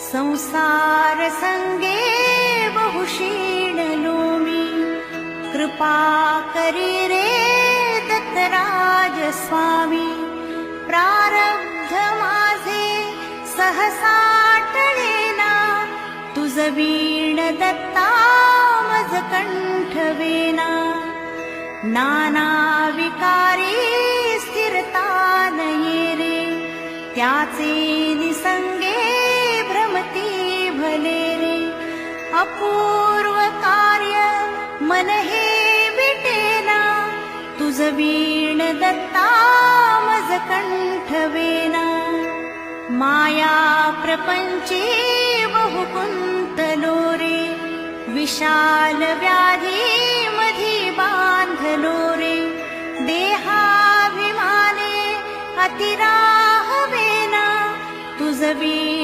संसार संगे बहुशीणलो मी, कृपा करी रे दत्तराज स्वामी. प्रारब्ध माझे सहसा टळेना, तुझ वीण दत्ता मज कंठवेना. नाना विकारी स्थिरता नये रे, त्याचे निसंगे भ्रमती भले रे. अपूर्व कार्य मन हे विटेना, तुझ वीण दत्ता मज कंठवेना. माया प्रपंची बहु कुंतलो रे, विशाल व्याधी मधी बांधलो रे. देहाभिमाने अतिराहवेना, तुझ वीण